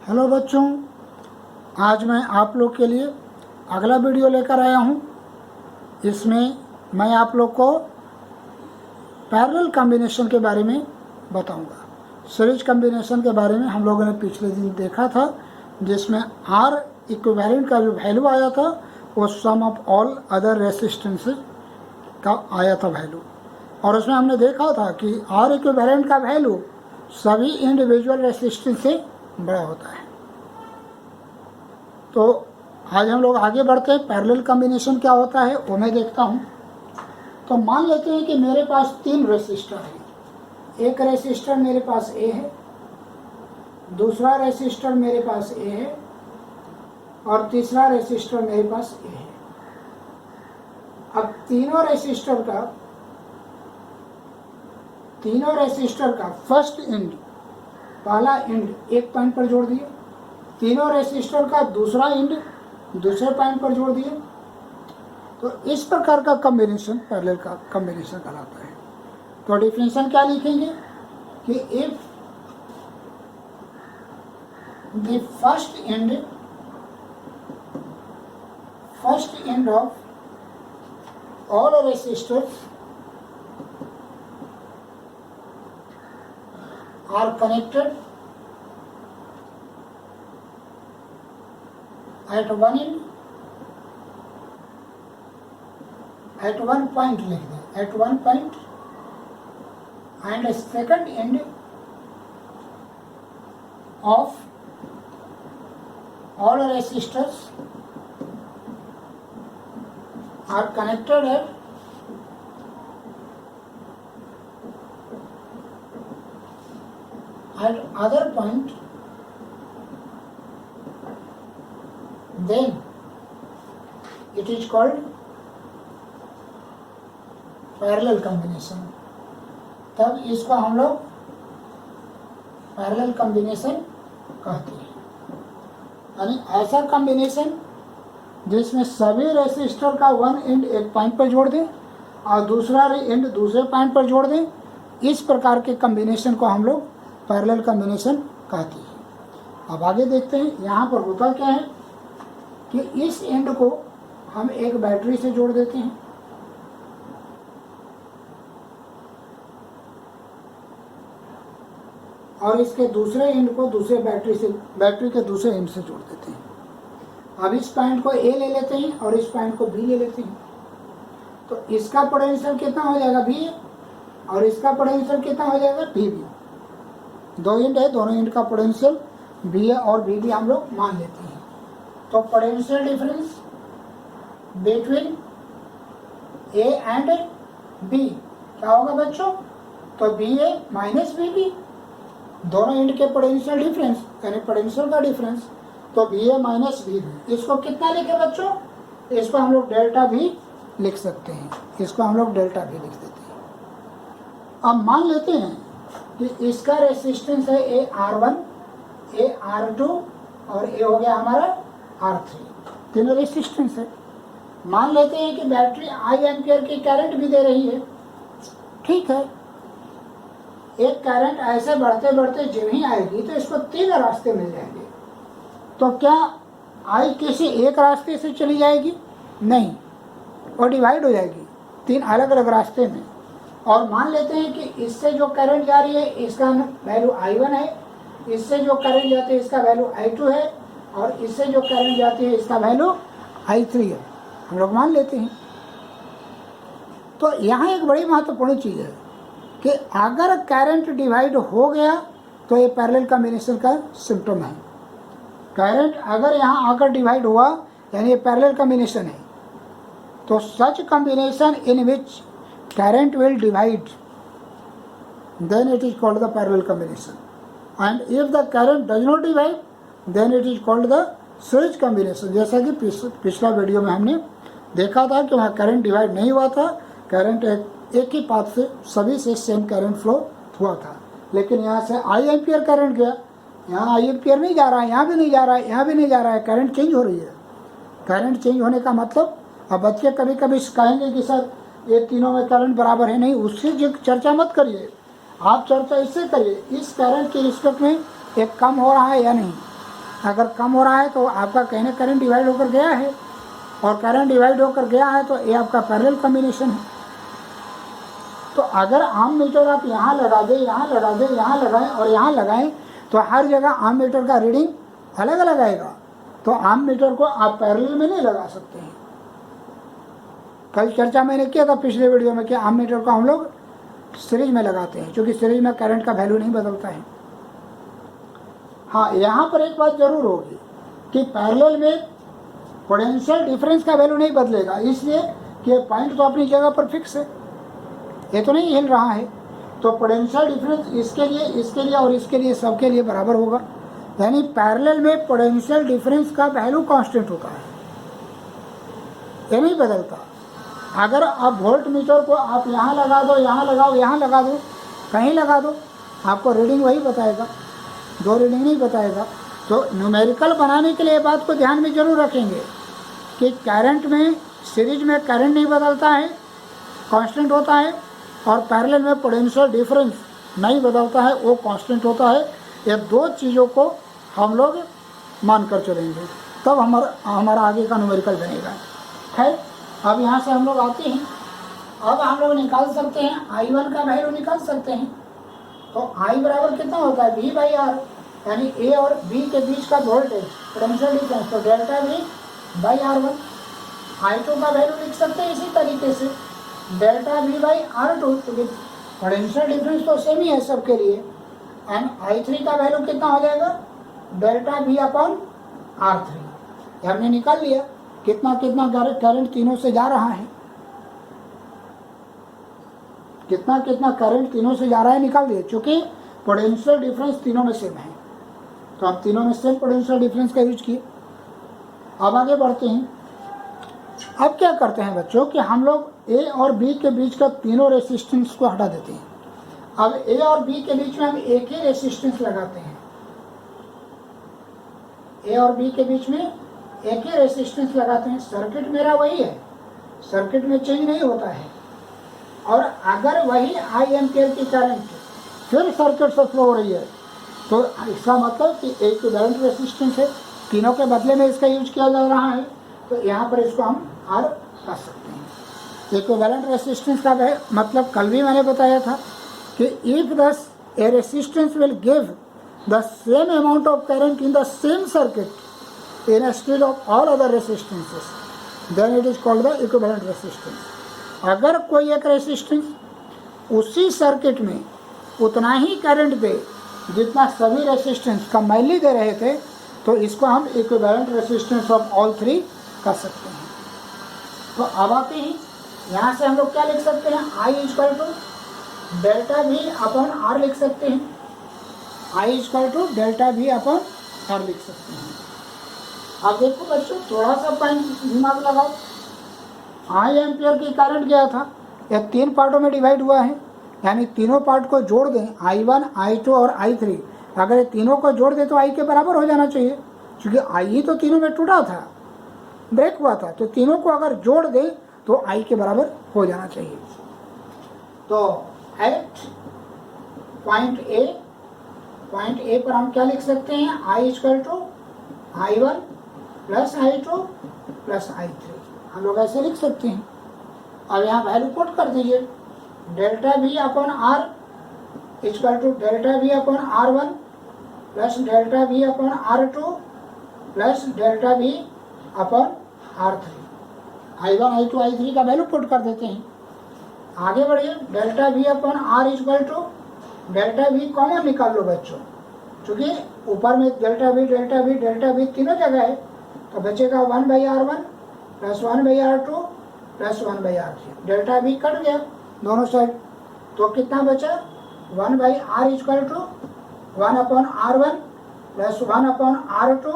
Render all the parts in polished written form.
Hello बच्चों, आज मैं आप लोग के लिए अगला वीडियो लेकर आया हूँ। इसमें मैं आप लोग को पैरेलल कॉम्बिनेशन के बारे में बताऊँगा। सीरीज कॉम्बिनेशन के बारे में हम लोगों ने पिछले दिन देखा था, जिसमें आर इक्विवेलेंट का जो वैल्यू आया था वो सम ऑफ ऑल अदर रेसिस्टेंसेज का आया था वैल्यू, और उसमें हमने देखा था कि आर इक्विवेलेंट का वैल्यू सभी इंडिविजुअल रेसिस्टेंस से बड़ा होता है। तो आज हम लोग आगे बढ़ते हैं। पैरेलल कॉम्बिनेशन क्या होता है वो मैं देखता हूँ। तो मान लेते हैं कि मेरे पास 3 रेसिस्टर है। एक रेसिस्टर मेरे पास ए है, दूसरा रेसिस्टर मेरे पास ए है, और तीसरा रेसिस्टर मेरे पास ए है। अब तीनों रेसिस्टर का फर्स्ट एंड, पहला एंड एक पॉइंट पर जोड़ दिए, तीनों रेसिस्टर का दूसरा एंड दूसरे पॉइंट पर जोड़ दिए। तो इस प्रकार का कॉम्बिनेशन पैरेलल का कॉम्बिनेशन कहलाता है। तो डिफिनेशन क्या लिखेंगे कि if the first end of all resistors are connected at one point, लिख दें at one point, and a second end of all resistors are connected at other point, then it is called parallel combination। तब इसको हम लोग parallel combination कहते हैं। यानी ऐसा कॉम्बिनेशन जिसमें सभी रेसिस्टर का वन एंड एक पॉइंट पर जोड़ दें और दूसरा एंड दूसरे पॉइंट पर जोड़ दें। इस प्रकार के कॉम्बिनेशन को हम लोग पैरेलल कॉम्बिनेशन कहती है। अब आगे देखते हैं। यहाँ पर होता क्या है कि इस एंड को हम एक बैटरी से जोड़ देते हैं, और इसके दूसरे एंड को दूसरे बैटरी के दूसरे एंड से जोड़ देते हैं। अब इस पॉइंट को ए ले लेते हैं और इस पॉइंट को बी ले लेते हैं। तो इसका पोटेंशियल कितना हो जाएगा भी, और इसका पोटेंशियल कितना हो जाएगा भी। दो एंड है, दोनों एंड का पोटेंशियल बी ए और बी हम लोग मान लेते हैं। तो potential difference between A and B क्या होगा बच्चों? तो B A minus B B, दोनों एंड के पोटेंशियल डिफरेंस यानी पोटेंशियल का डिफरेंस। तो B A minus B B, इसको कितना लिखे बच्चों? इसको हम लोग डेल्टा भी लिख सकते हैं। इसको हम लोग डेल्टा भी लिख देते हैं। अब मान लेते हैं कि इसका रेसिस्टेंस है ए R1, ए R2 और ए हो गया हमारा R3। तीनों रेसिस्टेंस है। मान लेते हैं कि बैटरी I एम्पियर की करंट भी दे रही है। ठीक है, एक करंट ऐसे बढ़ते बढ़ते जब ही आएगी तो इसको 3 रास्ते मिल जाएंगे। तो क्या I किसी एक रास्ते से चली जाएगी? नहीं, वो डिवाइड हो जाएगी 3 अलग अलग रास्ते में। और मान लेते हैं कि इससे जो करंट जा रही है इसका वैल्यू I1 है, इससे जो करंट जाती है इसका वैल्यू I2 है, और इससे जो करंट जाती है इसका वैल्यू I3 है। हम लोग मान लेते हैं। तो यहाँ एक बड़ी महत्वपूर्ण चीज़ है कि अगर करंट डिवाइड हो गया तो ये पैरेलल कॉम्बिनेशन का सिम्टम है। करंट अगर यहाँ आकर डिवाइड हुआ यानी ये पैरेलल कॉम्बिनेशन है। तो such combination in which current will divide, then it is called the parallel combination, and if the current does not divide then it is called the series combination। जैसा कि पिछला video में हमने देखा था कि वहाँ करंट डिवाइड नहीं हुआ था, करंट एक ही पाथ से सभी से सेम करंट फ्लो हुआ था। लेकिन यहाँ से आई एम्पियर करंट गया, यहाँ आई एम्पियर नहीं जा रहा है, यहाँ भी नहीं जा रहा है, यहाँ भी नहीं जा रहा है, करंट चेंज हो रही है। करंट चेंज होने का मतलब, अब बच्चे कभी कभी कहेंगे कि सर ये तीनों में करंट बराबर है। नहीं, उससे जो चर्चा मत करिए, आप चर्चा इससे करिए इस करंट के रिस्पेक्ट में एक कम हो रहा है या नहीं। अगर कम हो रहा है तो आपका कहीं ना करंट डिवाइड होकर गया है, और करंट डिवाइड होकर गया है तो ये आपका पैरेलल कॉम्बिनेशन है। तो अगर आम मीटर आप यहाँ लगा दें, यहाँ लगा दें, यहाँ लगाएं और यहाँ लगाएं, तो हर जगह आम मीटर का रीडिंग अलग अलग आएगा। तो आम मीटर को आप पैरेलल में नहीं लगा सकते हैं। कल चर्चा मैंने किया था पिछले वीडियो में कि आम मीटर को हम लोग सीरीज में लगाते हैं, क्योंकि सीरीज में करंट का वैल्यू नहीं बदलता है। हाँ, यहाँ पर एक बात जरूर होगी कि पैरेलल में पोटेंशियल डिफरेंस का वैल्यू नहीं बदलेगा, इसलिए कि पॉइंट तो अपनी जगह पर फिक्स है, ये तो नहीं हिल रहा है। तो पोटेंशियल डिफरेंस इसके लिए और इसके लिए सबके लिए बराबर होगा। यानी पैरेलल में पोटेंशियल डिफरेंस का वैल्यू कांस्टेंट होता है, ये नहीं बदलता। अगर आप वोल्ट मीटर को आप यहाँ लगा दो, यहाँ लगाओ, यहाँ लगा दो, कहीं लगा दो, आपको रीडिंग वही बताएगा, दो रीडिंग नहीं बताएगा। तो न्यूमेरिकल बनाने के लिए बात को ध्यान में जरूर रखेंगे कि करंट में सीरीज में करंट नहीं बदलता है, कांस्टेंट होता है, और पैरेलल में पोटेंशियल डिफरेंस नहीं बदलता है, वो कांस्टेंट होता है। ये दो चीज़ों को हम लोग मान कर चलेंगे, तब हमारा आगे का न्यूमेरिकल बनेगा। खैर, अब यहाँ से हम लोग आते हैं। अब हम लोग निकाल सकते हैं I1 का वैल्यू निकाल सकते हैं। तो I बराबर कितना होता है, V/R, यानी A और B के बीच का वोल्टेज पोटेंशियल डिफरेंस, तो डेल्टा V/R1। I2 का वैल्यू लिख सकते हैं इसी तरीके से, डेल्टा V/R2, क्योंकि पोटेंशियल डिफरेंस तो सेम ही है सबके लिए। एंड I3 का वैल्यू कितना हो जाएगा, डेल्टा V/R3। हमने निकाल लिया कितना कितना करंट तीनों से जा रहा है, कितना कितना करंट तीनों से जा रहा है निकाल दिए। चूंकि पोटेंशियल डिफरेंस तीनों में सेम है, तो हम तीनों में सेम पोटेंशियल डिफरेंस का यूज किए। अब आगे बढ़ते हैं। अब क्या करते हैं बच्चों कि हम लोग A और B के बीच का तीनों रेसिस्टेंस को हटा देते हैं। अब A और B के बीच में हम एक ही रेसिस्टेंस लगाते हैं। A और B के बीच में एक ही रेसिस्टेंस लगाते हैं। सर्किट मेरा वही है, सर्किट में चेंज नहीं होता है। और अगर वही I एम्पियर की करंट फिर सर्किट से फ्लो हो रही है, तो इसका मतलब कि इक्विवेलेंट रेसिस्टेंस है, तीनों के बदले में इसका यूज किया जा रहा है। तो यहाँ पर इसको हम R कर सकते हैं। इक्विवेलेंट रेसिस्टेंस का मतलब कल भी मैंने बताया था कि if the A resistance will give the same amount of current in the same circuit instead of all other resistances, then it is called the equivalent resistance। अगर कोई एक रेसिस्टेंस उसी सर्किट में उतना ही करंट दे जितना सभी रेसिस्टेंस कंबाइनली दे रहे थे, तो इसको हम equivalent resistance of all three कर सकते हैं। तो अब आते हैं, यहाँ से हम लोग क्या लिख सकते हैं, I equal to delta V upon R लिख सकते हैं। I equal to delta V upon R लिख सकते हैं। अब देखो बच्चों, थोड़ा सा पॉइंट दिमाग लगाओ। I एम्पियर की करंट गया था, यह तीन पार्टों में डिवाइड हुआ है, यानी तीनों पार्ट को जोड़ दें, I1, I2 और I3। अगर ये तीनों को जोड़ दें तो I के बराबर हो जाना चाहिए, क्योंकि I ही तो तीनों में टूटा था, ब्रेक हुआ था। तो तीनों को अगर जोड़ दें तो I के बराबर हो जाना चाहिए। तो एट पॉइंट ए पर हम क्या लिख सकते हैं, I equal to I1 plus I2 plus I3, हम लोग ऐसे लिख सकते हैं। अब यहाँ वैल्यू पुट कर दीजिए, delta V upon R equal to delta V upon R1 plus delta V upon R2 plus delta V upon R3। I1, I2, I3 का वैल्यू पुट कर देते हैं। आगे बढ़िए, delta V upon R equal to delta V common निकाल लो बच्चों, क्योंकि ऊपर में डेल्टा V तीनों जगह है, तो बचेगा 1/R1 plus 1/R2 plus 1/R3। Delta V cut गया दोनों साइड, तो कितना बचा, 1/R equal to 1/R1 plus 1/R2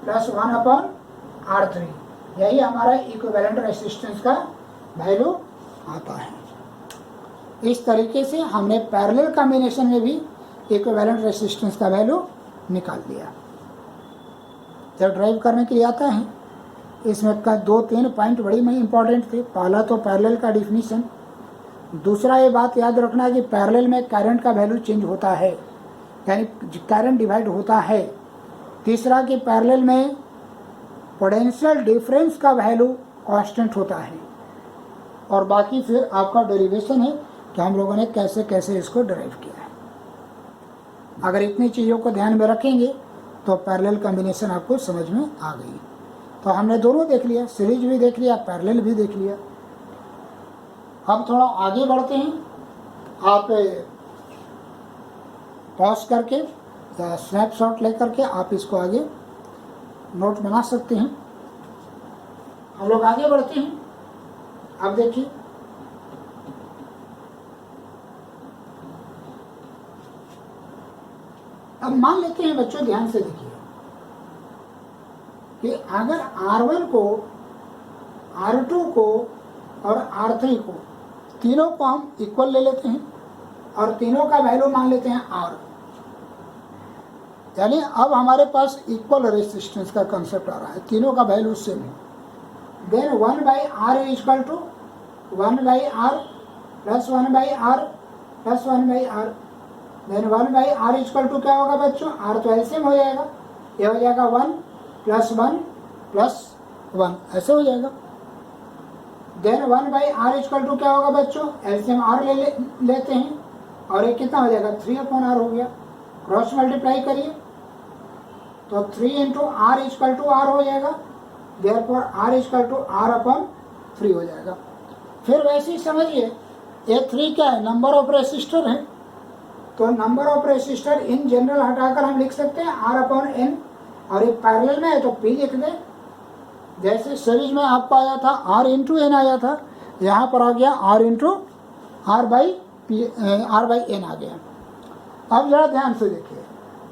plus 1/R3। यही हमारा इक्विवेलेंट रेसिस्टेंस का वैल्यू आता है। इस तरीके से हमने पैरेलल कॉम्बिनेशन में भी इक्विवेलेंट रेसिस्टेंस का वैल्यू निकाल दिया। जब ड्राइव करने के लिए आता है, इसमें का 2-3 पॉइंट बड़ी में इंपॉर्टेंट थे। पहला तो पैरेलल का डिफिनीशन, दूसरा ये बात याद रखना कि पैरेलल में करंट का वैल्यू चेंज होता है, यानी करंट डिवाइड होता है, तीसरा कि पैरेलल में पोटेंशियल डिफरेंस का वैल्यू कांस्टेंट होता है। और बाकी फिर आपका डेरिवेशन है कि हम लोगों ने कैसे कैसे इसको डिराइव किया है। अगर इतनी चीज़ों को ध्यान में रखेंगे तो पैरेलल कॉम्बिनेशन आपको समझ में आ गई। तो हमने दोनों देख लिया, सीरीज भी देख लिया, पैरेलल भी देख लिया। अब थोड़ा आगे बढ़ते हैं। आप पॉज करके या स्नैपशॉट लेकर के आप इसको आगे नोट बना सकते हैं। हम लोग आगे बढ़ते हैं। अब देखिए, अब मान लेते हैं बच्चों, ध्यान से देखिए कि अगर R1 को, R2 को और R3 को, तीनों को हम इक्वल ले लेते हैं और तीनों का वैल्यू मान लेते हैं R, यानी अब हमारे पास इक्वल रेसिस्टेंस का कंसेप्ट आ रहा है, तीनों का वैल्यू सेम है। Then 1/R is equal to 1/R plus 1/R plus 1/R। Then 1/R is equal to क्या होगा बच्चों? R तो एलसीएम हो जाएगा, ये हो जाएगा 1 प्लस 1 प्लस 1, ऐसे हो जाएगा। Then 1/R is equal to क्या होगा बच्चों? एलसीएम R लेते हैं और ये कितना हो जाएगा? 3/R हो गया। क्रॉस मल्टीप्लाई करिए तो 3 into R is equal to R हो जाएगा। Therefore R is equal to R/3 हो जाएगा। फिर वैसे ही समझिए, ये 3 क्या है? नंबर ऑफ रेसिस्टर है। तो number of resistor in general हटाकर हम लिख सकते हैं R/N, और ये पैरेलल में है तो P लिख दें। जैसे सीरीज में आपको आया था R इंटू N आया था, यहाँ पर आ गया R इंटू R/N आ गया। अब जरा ध्यान से देखिए,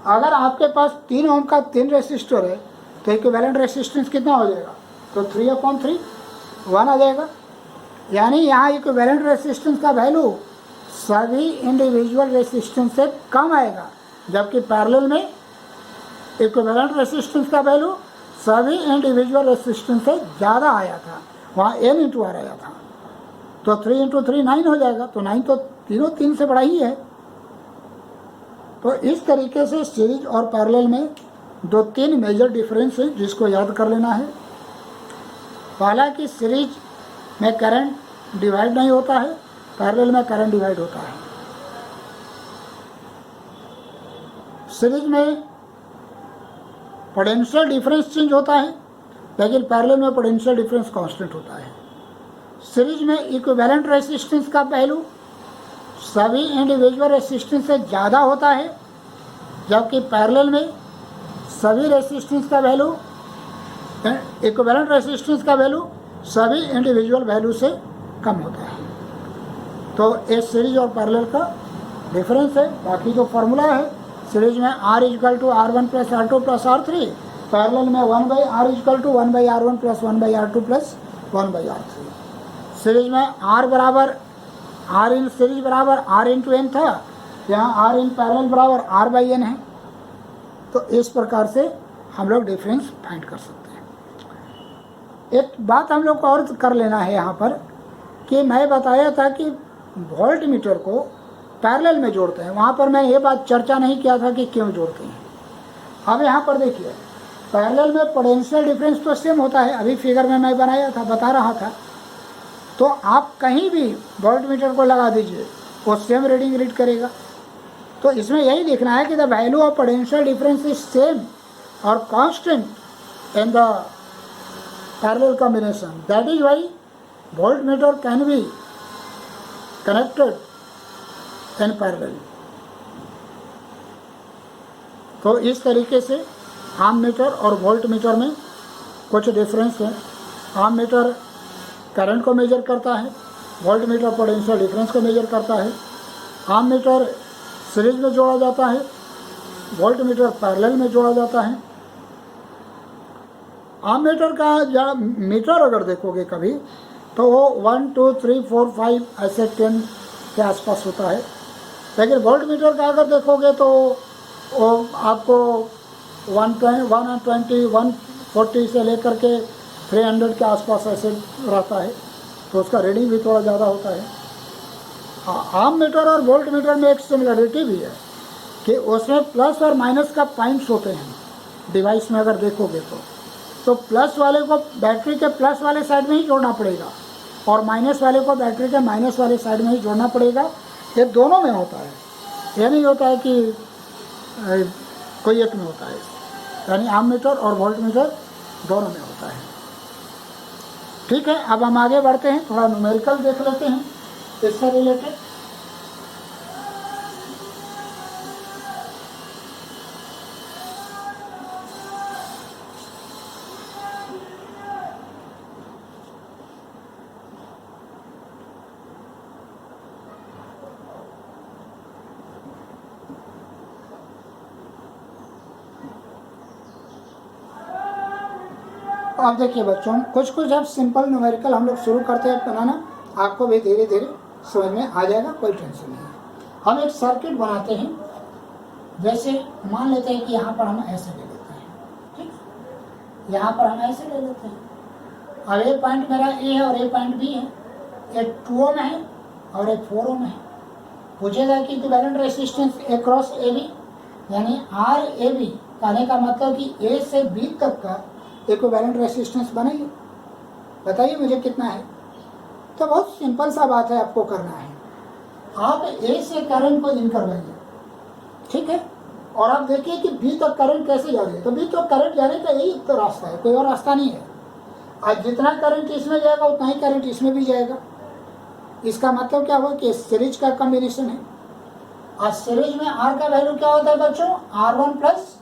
अगर आपके पास 3 ओम का 3 रेसिस्टर है तो इक्विवेलेंट रेसिस्टेंस कितना हो जाएगा? तो 3/3 1 आ जाएगा। यानी यहाँ इक्विवेलेंट रेसिस्टेंस का वैल्यू सभी इंडिविजुअल रेसिस्टेंस से कम आएगा, जबकि पैरेलल में इक्विवेलेंट रेसिस्टेंस का वैल्यू सभी इंडिविजुअल रेसिस्टेंस से ज़्यादा आया था, वहाँ N इंटू R आया था। तो 3 इंटू 3 9 हो जाएगा। तो 9 तो तीनों 3 से बड़ा ही है। तो इस तरीके से सीरीज और पैरेलल में 2-3 मेजर डिफरेंस है जिसको याद कर लेना है। पहला कि सीरीज में करंट डिवाइड नहीं होता है, पैरेलल में करंट डिवाइड होता है। सीरीज में पोटेंशियल डिफरेंस चेंज होता है, लेकिन पैरेलल में पोटेंशियल डिफरेंस कांस्टेंट होता है। सीरीज में इक्विवेलेंट रेसिस्टेंस का वैल्यू सभी इंडिविजुअल रेसिस्टेंस से ज़्यादा होता है, जबकि पैरेलल में सभी रेसिस्टेंस का वैल्यू, इक्विवेलेंट रेसिस्टेंस का वैल्यू सभी इंडिविजुअल वैल्यू से कम होता है। तो ये सीरीज और पैरेलल का डिफरेंस है। बाकी जो फार्मूला है, सीरीज में R is equal to R1 plus R2 plus R3, parallel में 1/R is equal to 1/R1 plus 1/R2 plus 1/R3। Series में R बराबर R इन सीरीज बराबर R इंटू N था, यहाँ R इन पैरेलल बराबर R/N है। तो इस प्रकार से हम लोग डिफरेंस फाइंड कर सकते हैं। एक बात हम लोग को और कर लेना है यहाँ पर कि मैं बताया था कि वोल्ट मीटर को पैरेलल में जोड़ते हैं, वहाँ पर मैं ये बात चर्चा नहीं किया था कि क्यों जोड़ते हैं। अब यहाँ पर देखिए, पैरेलल में पोटेंशियल डिफरेंस तो सेम होता है, अभी फिगर में मैं बनाया था, बता रहा था। तो आप कहीं भी वोल्ट मीटर को लगा दीजिए, वो सेम रीडिंग रीड करेगा। तो इसमें यही देखना है कि the value of potential difference is same और constant in the parallel combination. That is why volt meter can be connected in parallel. तो इस तरीके से आम मीटर और वोल्ट मीटर में कुछ डिफरेंस है। आम मीटर करंट को मेजर करता है, वोल्ट मीटर पोटेंशियल डिफरेंस को मेजर करता है। आम मीटर सीरीज में जोड़ा जाता है, वोल्ट मीटर पैरेलल में जोड़ा जाता है। आम मीटर का मीटर अगर देखोगे कभी तो वो 1 2 3 4 5 ऐसे 10 के आसपास होता है, लेकिन वोल्ट मीटर का अगर देखोगे तो वो आपको 120 140 से लेकर के 300 के आसपास ऐसे रहता है। तो उसका रीडिंग भी थोड़ा ज़्यादा होता है। आम मीटर और वोल्ट मीटर में एक सिमिलरिटी भी है कि उसमें प्लस और माइनस का पॉइंट्स होते हैं। डिवाइस में अगर देखोगे तो प्लस वाले को बैटरी के प्लस वाले साइड में ही जोड़ना पड़ेगा और माइनस वाले को बैटरी के माइनस वाले साइड में ही जोड़ना पड़ेगा। ये दोनों में होता है, ये नहीं होता है कि कोई एक में होता है, यानी एमीटर और वोल्टमीटर दोनों में होता है। ठीक है, अब हम आगे बढ़ते हैं, थोड़ा न्यूमेरिकल देख लेते हैं इससे रिलेटेड। अब देखिए बच्चों, कुछ कुछ अब सिंपल न्यूमेरिकल हम लोग शुरू करते हैं बनाना, आपको भी धीरे धीरे समझ में आ जाएगा, कोई टेंशन नहीं है। हम एक सर्किट बनाते हैं, जैसे मान लेते हैं कि यहाँ पर हम ऐसे ले लेते हैं, ठीक है, यहाँ पर हम ऐसे ले लेते हैं। अब एक पॉइंट मेरा ए है और एक पॉइंट बी है, एक 2 ओम है और एक 4 ओम है। पूछेगा कि equivalent resistance across A B, यानी आर ए बी, कहने का मतलब कि ए से बी तक का इक्विवेलेंट रेजिस्टेंस बनाइए, बताइए मुझे कितना है। तो बहुत सिंपल सा बात है, आपको करना है, आप ए से करंट को इन करवाइए, ठीक है, और आप देखिए कि बी तक करंट कैसे जा रही है। तो बी तक करंट जाने का यही तो रास्ता है, कोई और रास्ता नहीं है। आज जितना करंट इसमें जाएगा उतना ही करंट इसमें भी जाएगा। इसका मतलब क्या हुआ कि सीरीज का कॉम्बिनेशन है। आज सीरीज में आर का वैल्यू क्या होता है बच्चों, R1 प्लस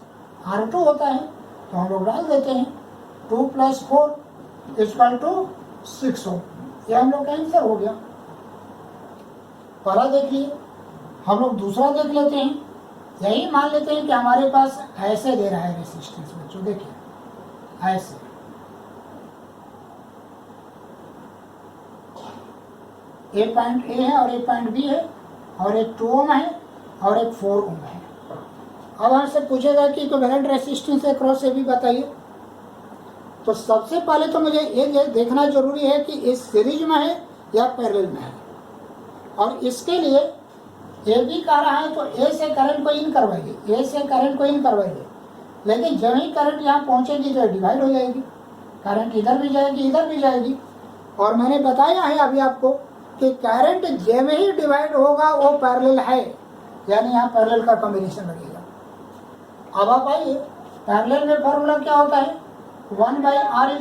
R2 होता है, तो हम लोग डाल देते हैं 2 + 4 = 6 ओम। यह हम लोग का आंसर हो गया। पहला देख लिए, हम लोग दूसरा देख लेते हैं। यही मान लेते हैं कि हमारे पास ऐसे दे रहा है रेजिस्टेंस बच्चों, देखिए ऐसे, एक पॉइंट ए है और एक पॉइंट बी है और एक 2 ओम है और एक 4 ओम है। अब हमसे पूछेगा कि equivalent resistance across A B बताइए। तो सबसे पहले तो मुझे ये देखना जरूरी है कि इस सीरीज में है या पैरेलल में है, और इसके लिए ए बी कह रहा है तो ए से करंट को इन करवाइए, ए से करंट को इन करवाइए। लेकिन जब ही करंट यहाँ पहुँचेगी तो डिवाइड हो जाएगी, करंट इधर भी जाएगी इधर भी जाएगी। और मैंने बताया है अभी आपको कि करंट जब ही डिवाइड होगा वो पैरेलल है, यानी यहाँ पैरेलल का कॉम्बिनेशन लगेगा। अब आप आइए, पैरेलल में फॉर्मूला क्या होता है, 1/R =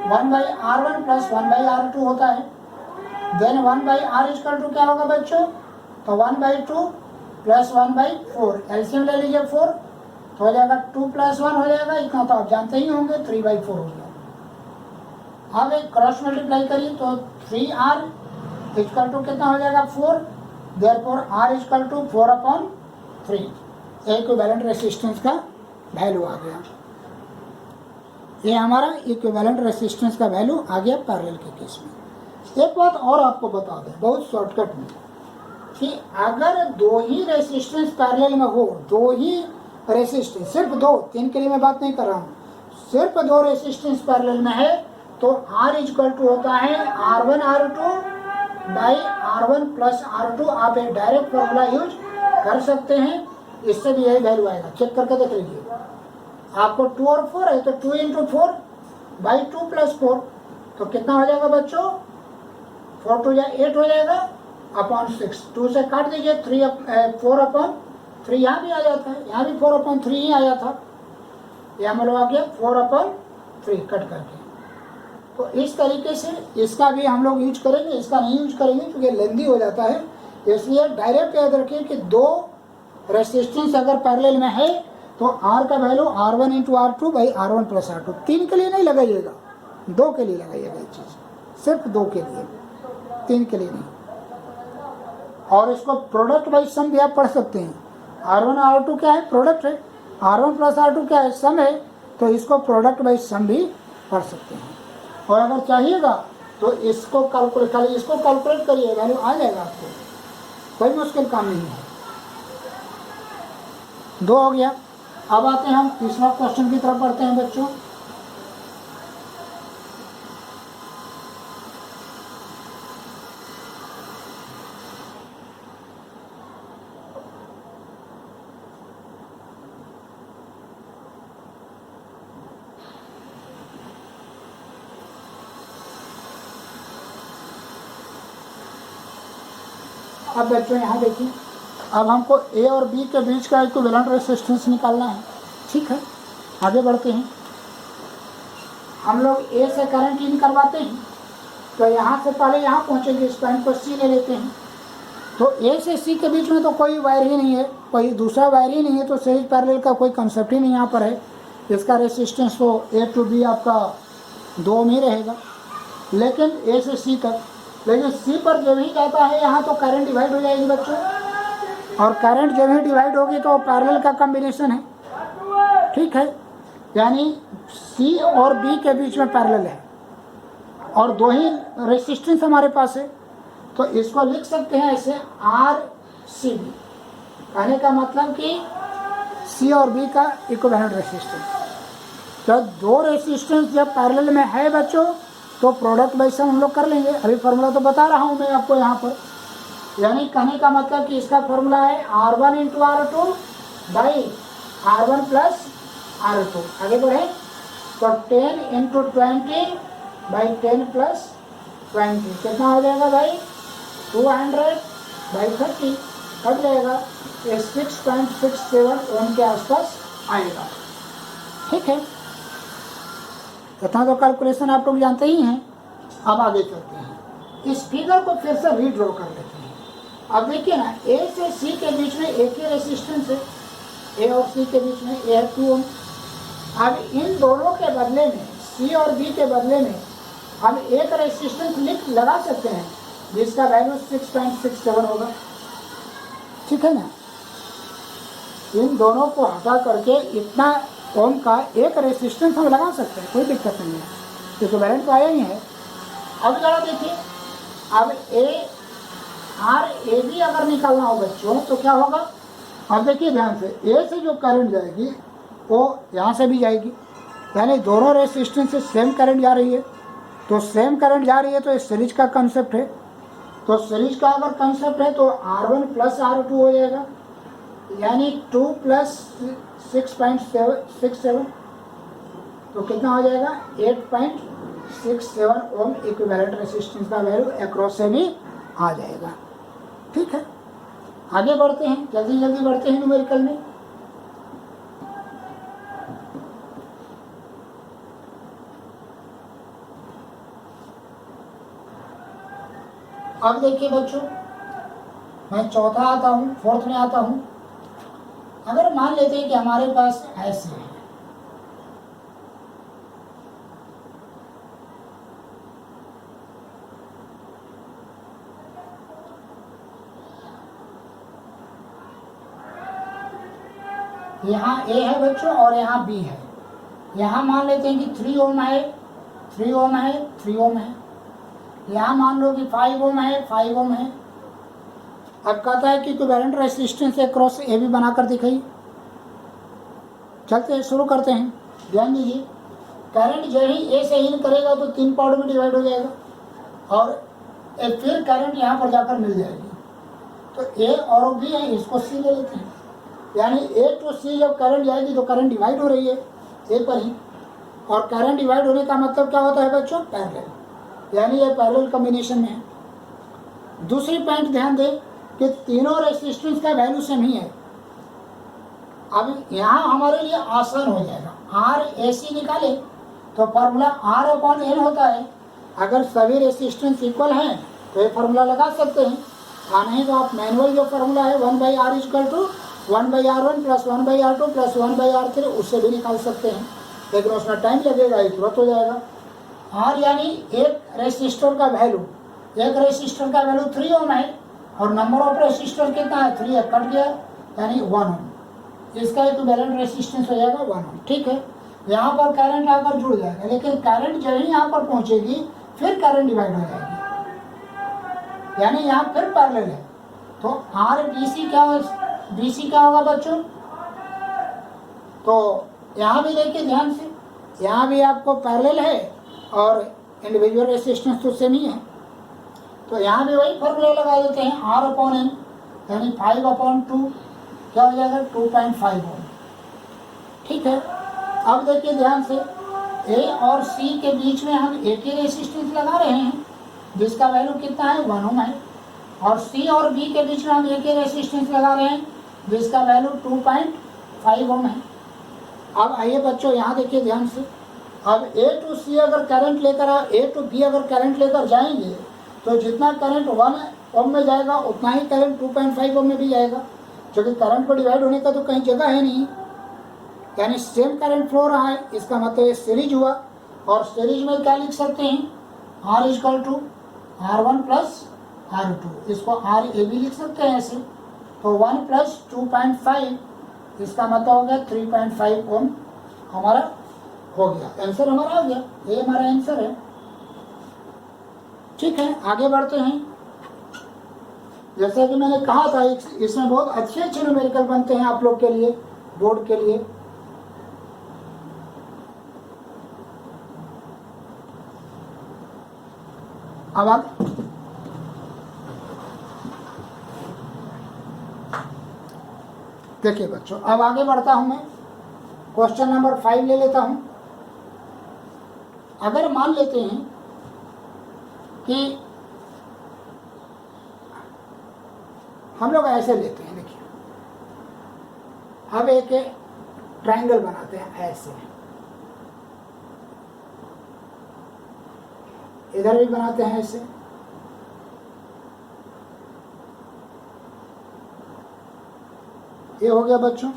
1/R1 + 1/R2 होता है। देन 1/R क्या होगा बच्चों, तो 1/2 + 1/4, एलसीएम ले लीजिए 4, तो हो जाएगा 2 + 1 हो जाएगा, इतना तो आप जानते ही होंगे, 3/4 हो गया। अब एक क्रॉस मल्टीप्लाई करिए तो 3R = कितना हो जाएगा 4, देयरफॉर R = 4/3। इक्विवेलेंट रेजिस्टेंस का वैल्यू आ गया। ये हमारा इक्विवेलेंट रेजिस्टेंस का वैल्यू आ गया पैरेलल के केस में। एक बात और आपको बता दें बहुत शॉर्टकट में, कि अगर दो ही रेजिस्टेंस पैरेलल में हो, दो ही रेजिस्टेंस, सिर्फ दो, 3 के लिए मैं बात नहीं कर रहा हूँ, सिर्फ 2 रेजिस्टेंस पैरेलल में है, तो R = होता है R1R2/R1 + R2। आप एक डायरेक्ट फॉर्मूला यूज कर सकते हैं, इससे भी यही वैल्यू आएगा, चेक करके देख लीजिए। आपको 2 और 4 है तो 2 × 4/2 + 4, तो कितना हो जाएगा बच्चों, 4 × 2 = 8 हो जाएगा अपॉन 6। 2 से काट दीजिए, 4/3 यहाँ भी आ जाता है, यहाँ भी 4/3 ही आया था, यहाँ मतलब आ गया 4/3 कट करके। तो इस तरीके से इसका भी हम लोग यूज करेंगे, इसका नहीं यूज करेंगे क्योंकि लेंदी हो जाता है। इसलिए डायरेक्ट याद रखिए कि 2 रेजिस्टेंस अगर पैरेलल में है तो R का वैल्यू R1 × R2/R1 + R2। 3 के लिए नहीं लगाइएगा, 2 के लिए लगाइएगा ये चीज़, सिर्फ 2 के लिए, 3 के लिए नहीं। और इसको प्रोडक्ट बाई सम भी आप पढ़ सकते हैं। R1 R2 क्या है, प्रोडक्ट है, R1 + R2 क्या है, सम है, तो इसको प्रोडक्ट बाई सम भी पढ़ सकते हैं। और अगर चाहिएगा तो इसको कैलकुलेट करिए, वैल्यू आ जाएगा आपको, कोई मुश्किल काम नहीं है। 2 हो गया। अब आते हैं हम तीसरा क्वेश्चन की तरफ बढ़ते हैं बच्चों। अब बच्चों यहाँ देखिए, अब हमको ए और बी के बीच का इक्विवेलेंट रेसिस्टेंस निकालना है। ठीक है, आगे बढ़ते हैं। हम लोग ए से करंट इन करवाते हैं, तो यहाँ से पहले यहाँ पहुँचेंगे, इस पॉइंट को सी ले लेते हैं। तो ए से सी के बीच में तो कोई वायर ही नहीं है, कोई दूसरा वायर ही नहीं है, तो सीरीज पैरेलल का कोई कंसेप्ट ही नहीं यहाँ पर है। इसका रेसिस्टेंस तो ए टू बी आपका 2 ओम ही रहेगा, लेकिन ए से सी तक। लेकिन सी पर जब ही जाता है यहाँ तो करंट डिवाइड हो जाएगी बच्चों, और करंट जब ही डिवाइड होगी तो पैरेलल का कॉम्बिनेशन है। ठीक है, यानी सी और बी के बीच में पैरेलल है और 2 ही रेसिस्टेंस हमारे पास है, तो इसको लिख सकते हैं ऐसे आर सी बी। कहने का मतलब कि सी और बी का इक्विवेलेंट रेसिस्टेंस। जब 2 रेसिस्टेंस जब पैरेलल में है बच्चों, तो प्रोडक्ट वैसे हम लोग कर लेंगे। अभी फार्मूला तो बता रहा हूँ मैं आपको यहाँ पर, यानी कहने का मतलब कि इसका फार्मूला है R1 into R2 by R1 plus R2। आगे बढ़े तो 10 इंटू 20 बाई 10 प्लस 20 कितना हो जाएगा भाई, 200 बाई 30 कट जाएगा, ये 6.67 ओम के आसपास आएगा। ठीक है, इतना तो कैलकुलेशन आप लोग जानते ही हैं। अब आगे चलते हैं, इस फिगर को फिर से रीड्रॉ कर लेते हैं। अब देखिए ना, ए से सी के बीच में एक ही रेसिस्टेंस है, ए और सी के बीच में ए है 2 ओम। अब इन दोनों के बदले में, सी और बी के बदले में हम एक रेसिस्टेंस लगा सकते हैं जिसका वैल्यू 6.67 होगा। ठीक है ना, इन दोनों को हटा करके इतना ओम का एक रेसिस्टेंस हम लगा सकते हैं, कोई दिक्कत नहीं है, इक्विवेलेंट तो आया ही है। अब जरा देखिए, अब ए आर ए बी अगर निकालना हो बच्चों तो क्या होगा। अब देखिए ध्यान से, ए से जो करंट जाएगी वो यहाँ से भी जाएगी, यानी दोनों रेसिस्टेंस से सेम करंट जा रही है। तो सेम करंट जा रही है तो ये सीरीज का कंसेप्ट है, तो सीरीज का अगर कंसेप्ट है तो R1 प्लस R2 हो जाएगा, यानी 2 प्लस 6.67, तो कितना हो जाएगा 8.67 ओम इक्विवेलेंट रेसिस्टेंस का वैल्यू अक्रॉस से भी आ जाएगा। ठीक है, आगे बढ़ते हैं, जल्दी जल्दी बढ़ते हैं न्यूमेरिकल में। अब देखिए बच्चों, मैं चौथा आता हूँ, फोर्थ में आता हूँ। अगर मान लेते हैं कि हमारे पास ऐसे है, यहाँ ए है बच्चों और यहाँ बी है। यहाँ मान लेते हैं कि 3 ओम है, 3 ओम है, 3 ओम है। यहाँ मान लो कि 5 ओम है, 5 ओम है। अब कहता है कि equivalent resistance across A B बनाकर दिखाइए। चलते हैं, शुरू करते हैं। ध्यान दीजिए, करंट जो ही ए से इन करेगा तो 3 पार्ट में डिवाइड हो जाएगा और फिर करंट यहाँ पर जाकर मिल जाएगी। तो ए और बी है, इसको सी ले लेते हैं, यानी ए टू सी जब करंट जाएगी तो करंट डिवाइड हो रही है ए पर ही, और करंट डिवाइड होने का मतलब क्या होता है बच्चों, पैरेलल, यानी ये पैरेलल कॉम्बिनेशन में है। दूसरी पॉइंट ध्यान दें कि तीनों रेसिस्टेंस का वैल्यू सेम ही है। अब यहाँ हमारे लिए आसान हो जाएगा, आर ए सी निकाले तो फॉर्मूला आर अपॉन एन होता है। अगर सभी रेसिस्टेंस इक्वल हैं तो ये फार्मूला लगा सकते हैं, नहीं तो आप मैनुअल जो फार्मूला है 1/r equal to 1/r1 plus 1/r2 plus 1/r3 उससे भी निकाल सकते हैं, लेकिन उसमें टाइम लगेगा, एक तुरंत हो जाएगा। आर यानी एक रेसिस्टर का वैल्यू, एक रेसिस्टर का वैल्यू 3 ओम है और नंबर ऑफ रेसिस्टर कितना है, 3 है, कट गया, यानी 1 ओम। इसका इक्विवेलेंट रेसिस्टेंस हो जाएगा 1 ओम। ठीक है, यहाँ पर करंट आकर जुड़ जाएगा, लेकिन करंट जब ही यहाँ पर पहुँचेगी फिर करंट डिवाइड हो जाएगी, यानी यहाँ फिर पैरेलल है। तो आर बी सी क्या हो, बी सी क्या होगा बच्चों, तो यहाँ भी देखिए ध्यान से, यहाँ भी आपको पैरेलल है और इंडिविजुअल रेसिस्टेंस तो सेम ही है। तो यहाँ भी वही फॉर्मूला लगा देते हैं, आर अपॉन एन, यानी 5/2 क्या हो जाएगा 2.5 ओम। ठीक है, अब देखिए ध्यान से, ए और सी के बीच में हम एक ही रेसिस्टेंस लगा रहे हैं जिसका वैल्यू कितना है 1 ओम है, और सी और बी के बीच में हम एक ही रेसिस्टेंस लगा रहे हैं जिसका वैल्यू 2.5 ओम है। अब आइए बच्चों यहाँ देखिए ध्यान से, अब ए टू सी अगर करंट लेकर ए टू बी अगर करंट लेकर जाएंगे तो जितना करंट 1 ओम में जाएगा उतना ही करंट 2.5 ओम में भी जाएगा, क्योंकि करंट को डिवाइड होने का तो कहीं जगह है नहीं, यानी सेम करंट फ्लो रहा है। इसका मतलब सीरीज हुआ, और सीरीज में क्या लिख सकते हैं, R equal to R1 plus R2, इसको RAB लिख सकते हैं ऐसे। तो 1 प्लस 2.5 इसका मतलब हो गया 3.5 ओम हमारा हो गया, आंसर हमारा हो गया, ये हमारा आंसर है। ठीक है, आगे बढ़ते हैं। जैसा कि मैंने कहा था इसमें बहुत अच्छे अच्छे न्यूमेरिकल बनते हैं आप लोग के लिए, बोर्ड के लिए। अब आप देखिए बच्चों, अब आगे बढ़ता हूं मैं, क्वेश्चन नंबर 5 ले लेता हूं। अगर मान लेते हैं कि हम लोग ऐसे लेते हैं, देखिए अब एक ट्रायंगल बनाते हैं ऐसे, इधर भी बनाते हैं ऐसे, ये हो गया बच्चों।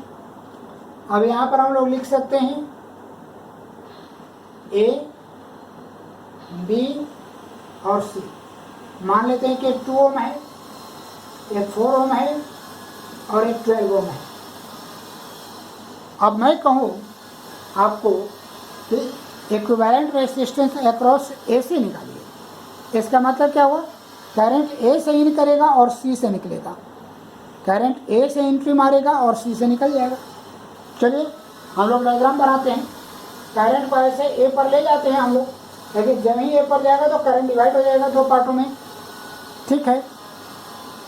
अब यहां पर हम लोग लिख सकते हैं ए बी और सी। मान लेते हैं कि 2 ओम है, एक 4 ओम है और एक 12 ओम है। अब मैं कहूँ आपको कि इक्विवेलेंट रेजिस्टेंस अक्रॉस ए से निकालिए, इसका मतलब क्या हुआ, करंट ए से इन करेगा और सी से निकलेगा, करंट ए से एंट्री मारेगा और सी से निकल जाएगा। चलिए हम लोग डायग्राम बनाते हैं, करंट को ऐसे ए पर ले जाते हैं हम लोग, लेकिन जब ही ए पर जाएगा तो करंट डिवाइड हो जाएगा 2 पार्टों में। ठीक है,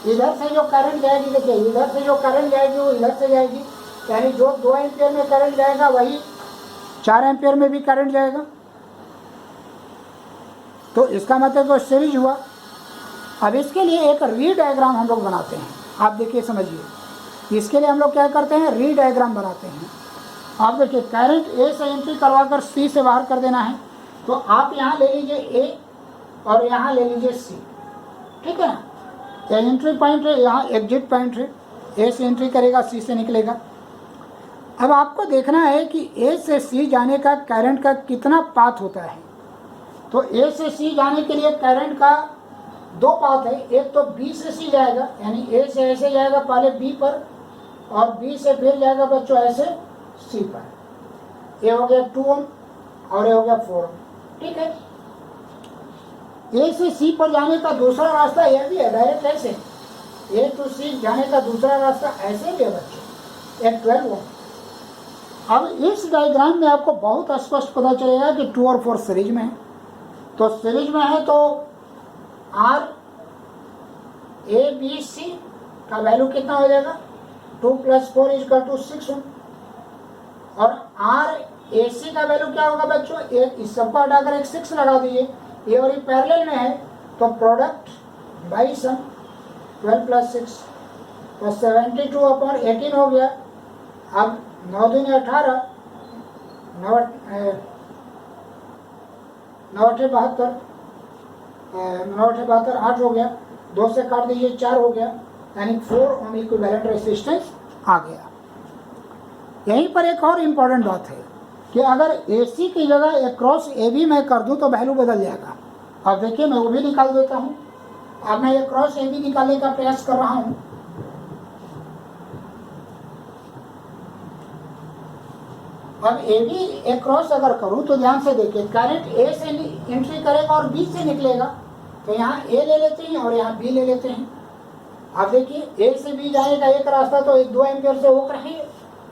इधर से जो करंट जाएगी, देखिए इधर से जो करंट जाएगी वो इधर से जाएगी, यानी जो 2 एम्पियर में करंट जाएगा वही 4 एम्पियर में भी करंट जाएगा। तो इसका मतलब तो सीरीज हुआ। अब इसके लिए एक री डायग्राम हम लोग बनाते हैं, आप देखिए समझिए। इसके लिए हम लोग क्या करते हैं, री डायग्राम बनाते हैं। आप देखिए करंट ए से एंट्री करवाकर सी से बाहर कर देना है, तो आप यहाँ ले लीजिए ए और यहाँ ले लीजिए सी, ठीक है ना। ये एंट्री पॉइंट है, यहाँ एग्जिट पॉइंट है, ए से एंट्री करेगा सी से निकलेगा। अब आपको देखना है कि ए से सी जाने का करंट का कितना पाथ होता है। तो ए से सी जाने के लिए करंट का 2 पाथ है, एक तो बी से सी जाएगा, यानी ए से ऐसे जाएगा पहले बी पर और बी से फिर जाएगा बच्चों ऐसे सी पर। ये हो गया 2 ओम और ये हो गया 4 ओम, ठीक है। ए से सी पर जाने का दूसरा रास्ता यह भी है, डायरेक्ट ऐसे ए टू सी जाने का दूसरा रास्ता ऐसे भी है बच्चों, एक 12 ओम। अब इस डायग्राम में आपको बहुत स्पष्ट पता चलेगा कि 2 और 4 सीरीज में है। तो सीरीज में है तो आर ए बी सी का वैल्यू कितना हो जाएगा, 2 + 4 = 6 ओम। और आर ए सी का वैल्यू क्या होगा बच्चों, इस सबको हटाकर एक 6 लगा दीजिए, ये और ये पैरेलल में है तो प्रोडक्ट बाई सम 12 + 6 तो 72/18 हो गया। अब 9 दूनी 18, 9 8 72, 8 हो गया, 2 से काट दीजिए 4 हो गया, यानी 4 ओम इक्विवेलेंट रेजिस्टेंस आ गया। यहीं पर एक और इम्पॉर्टेंट बात है कि अगर AC की जगह अक्रॉस AB मैं कर दूं तो वैल्यू बदल जाएगा। अब देखिए मैं वो भी निकाल देता हूं। अब मैं अक्रॉस AB निकालने का प्रयास कर रहा हूं। अब AB अक्रॉस अगर करूं तो ध्यान से देखिए, करंट A से एंट्री करेगा और B से निकलेगा, तो यहाँ A ले लेते हैं और यहाँ B ले लेते हैं। अब देखिए A से B जाएगा एक रास्ता, तो 2 एम्पियर से होकर है,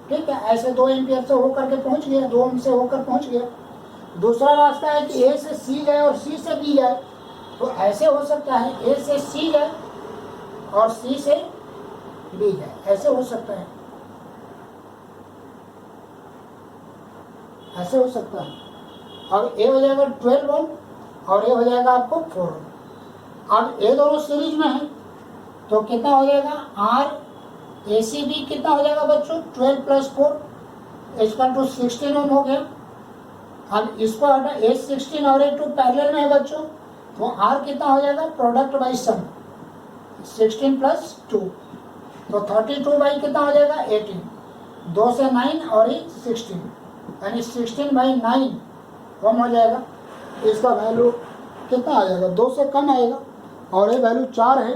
ठीक है, ऐसे 2 एम्पियर से होकर के पहुंच गया, 2 ओम से होकर पहुंच गया। दूसरा रास्ता है कि A से C जाए और C से B जाए, तो ऐसे हो सकता है A से C जाए और C से B जाए, ऐसे हो सकता है, ऐसे हो सकता है। अब A हो जाएगा 12 ओम और ये हो जाएगा आपको 4 ओम। अब ये दोनों सीरीज में है तो कितना हो जाएगा आर ए सी बी कितना हो जाएगा बच्चों 12 + 4 इक्वल टू 16 ओम हो गया। अब इसको हटा A16 और A2 पैरेलल में है बच्चों, तो R कितना हो जाएगा प्रोडक्ट बाई सम 16 + 2 तो 32 बाई कितना हो जाएगा 18 2 से 9 और ये 16 यानी 16/9 कम हो जाएगा। इसका वैल्यू कितना आ जाएगा 2 से कम आएगा और ये वैल्यू 4 है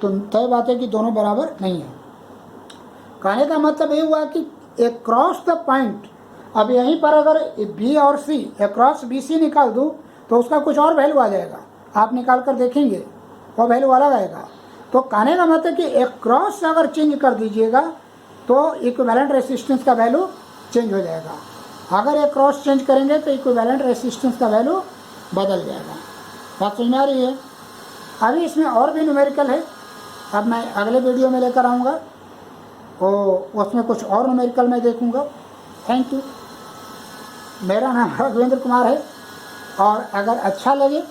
तो तय बात है कि दोनों बराबर नहीं है। कहने का मतलब ये हुआ कि अक्रॉस द पॉइंट, अब यहीं पर अगर बी और सी अक्रॉस बी सी निकाल दूँ तो उसका कुछ और वैल्यू आ जाएगा, आप निकाल कर देखेंगे वो वैल्यू अलग आएगा। तो कहने का मतलब कि अक्रॉस अगर चेंज कर दीजिएगा तो इक्विवेलेंट रेसिस्टेंस का वैल्यू चेंज हो जाएगा। अगर अक्रॉस चेंज करेंगे तो इक्विवेलेंट रेसिस्टेंस का वैल्यू बदल जाएगा। बात समझ में आ रही है? अभी इसमें और भी न्यूमेरिकल है, अब मैं अगले वीडियो में लेकर आऊँगा और उसमें कुछ और न्यूमेरिकल मैं देखूँगा। Thank you. मेरा नाम राघवेंद्र कुमार है और अगर अच्छा लगे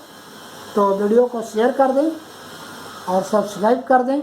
तो वीडियो को शेयर कर दें और सब्सक्राइब कर दें।